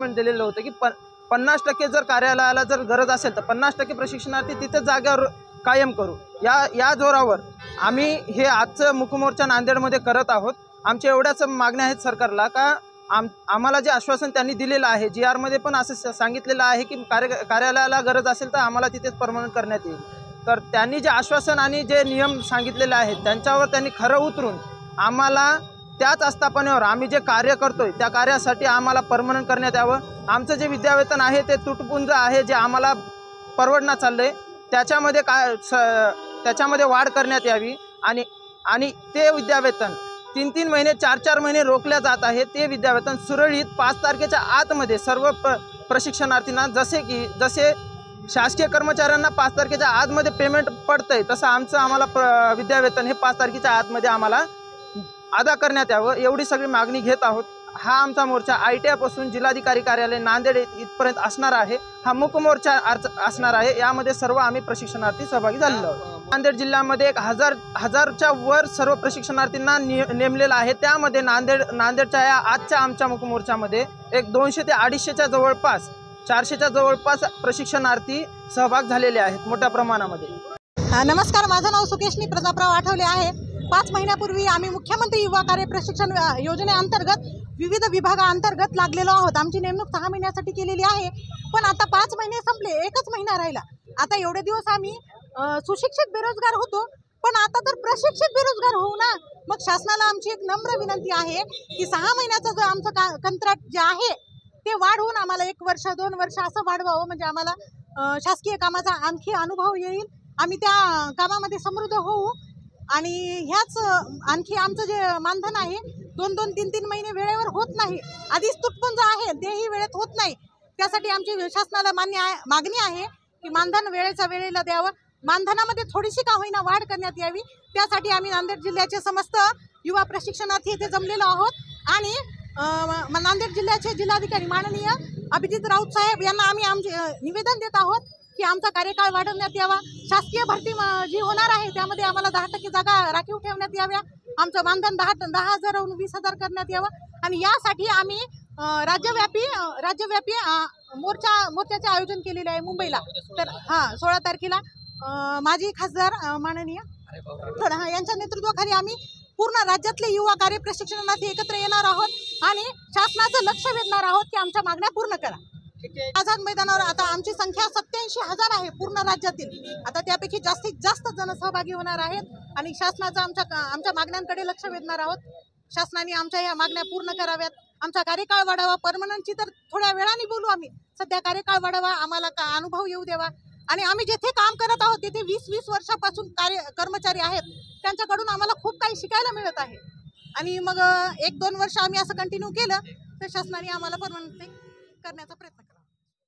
पण दिलेलं होतं की 50% जर कार्यालयाला जर गरज असेल तर 50% प्रशिक्षणार्थी तिथे जागेवर कायम करू। या जोरावर आम्ही हे आजचं मुकमोर्चा नांदेडमध्ये करत आहोत। आमच्या एवढ्याच मागण्या आहेत सरकारला का आम्हाला जे आश्वासन त्यांनी दिलेलं आहे, GR मध्ये पण असं सांगितलेलं आहे की कार्यालयाला गरज असेल तर आम्हाला तिथेच परमनंट करण्यात येईल। तर त्यांनी जे आश्वासन आणि जे नियम सांगितलेले आहेत त्यांच्यावर त्यांनी खरं उतरून आम्हाला त्याच आस्थापनेवर आम्ही जे कार्य करतोय त्या कार्यासाठी आम्हाला परमनंट करण्यात यावं। आमचं जे विद्यावेतन आहे ते तुटपुंज आहे, जे आम्हाला परवडणं चाललंय त्याच्यामध्ये वाढ करण्यात यावी आणि ते विद्यावेतन 3-3 महिने 4-4 महिने रोखल्या जात आहे। ते विद्यावेतन सुरळीत 5 तारखेच्या आतमध्ये सर्व प्रशिक्षणार्थींना जसे शासकीय कर्मचाऱ्यांना 5 तारखेच्या आतमध्ये पेमेंट पडतंय तसं आम्हाला विद्यावेतन हे 5 तारखेच्या आतमध्ये आम्हाला अदा करण्यात यावं, एवढी सगळी मागणी घेत आहोत। हा आमचा मोर्चा ITI पासून जिल्हाधिकारी कार्यालय नांदेड इथपर्यंत असणार आहे। हा मुक मोर्चा असणार आहे। यामध्ये सर्व आम्ही प्रशिक्षणार्थी सहभागी झालेलो आहोत। नांदेड जिल्ह्यामध्ये 1000च्या वर सर्व प्रशिक्षणार्थींना नेमलेलं आहे। त्यामध्ये नांदेडच्या या आजच्या आमच्या मुक मोर्चामध्ये एक 200 ते 250च्या जवळपास 400च्या जवळपास प्रशिक्षणार्थी सहभाग झालेले आहेत मोठ्या प्रमाणामध्ये। नमस्कार, माझं नाव सुकेशनी प्रतापराव आठवले आहे। 5 महिन्यापूर्वी आम्ही मुख्यमंत्री युवा कार्य प्रशिक्षण योजनेअंतर्गत विविध विभागाअंतर्गत लागलेलो आहोत। आमची नेमणूक 6 महिन्यासाठी केलेली आहे, पण आता 5 महिने संपले, 1च महिना राहिला। आता एवढे दिवस आम्ही सुशिक्षित बेरोजगार होतो, पण आता तर प्रशिक्षित बेरोजगार होऊ ना। मग शासनाला आमची एक नम्र विनंती आहे की 6 महिन्याचं जो आमचं कंत्राट जे आहे ते वाढवून आम्हाला 1 वर्ष 2 वर्ष असं वाढवावं, म्हणजे आम्हाला शासकीय कामाचा आणखी अनुभव येईल, आम्ही त्या कामामध्ये समृद्ध होऊ। आणि ह्याच आणखी आमचं जे मानधन आहे 2-2, 3-3 महिने वेळेवर होत नाही, आधीच तुटपुंज आहे, तेही वेळेत होत नाही। त्यासाठी आमची शासनाला मागणी आहे की मानधन वेळेच्या वेळेला द्यावं, मानधनामध्ये थोडीशी का होईना वाढ करण्यात यावी। त्यासाठी आम्ही नांदेड जिल्ह्याचे समस्त युवा प्रशिक्षणार्थी इथे जमलेलो आहोत आणि नांदेड जिल्ह्याचे जिल्हाधिकारी माननीय अभिजित राऊत साहेब यांना आम्ही आमचे निवेदन देत आहोत की आमचा कार्यकाळ वाढवण्यात यावा। शासकीय भरती जी होणार आहे त्यामध्ये आम्हाला 10% जागा राखीव ठेवण्यात याव्या, आमचं मानधन 10,000वरून 20,000 करण्यात यावं। आणि यासाठी आम्ही राज्यव्यापी मोर्चाचे आयोजन केलेले आहे मुंबईला। तर 16 तारखेला माजी खासदार माननीय यांच्या नेतृत्वाखाली आम्ही पूर्ण राज्यातले युवा कार्य प्रशिक्षणार्थी एकत्र येणार आहोत आणि शासनाचं लक्ष वेधणार आहोत की आमच्या मागण्या पूर्ण करा। आझाद मैदानावर आता आमची संख्या 87,000 आहे पूर्ण राज्यातील। आता त्यापैकी जास्तीत जास्त जण सहभागी होणार आहेत आणि शासनाचं आमच्या मागण्यांकडे लक्ष वेधणार आहोत। शासनाने आमच्या या मागण्या पूर्ण कराव्यात, आमचा कार्यकाळ वाढावा। परमनंटची तर थोड्या वेळाने बोलू आम्ही, सध्या कार्यकाळ वाढावा, आम्हाला अनुभव येऊ द्यावा। आणि आम्ही जेथे काम करत आहोत तिथे 20-20 वर्षापासून कर्मचारी आहेत, त्यांच्याकडून आम्हाला खूप काही शिकायला मिळत आहे। आणि मग 1-2 वर्ष आम्ही असं कंटिन्यू केलं तर शासनाने आम्हाला परमनंट करण्याचा प्रयत्न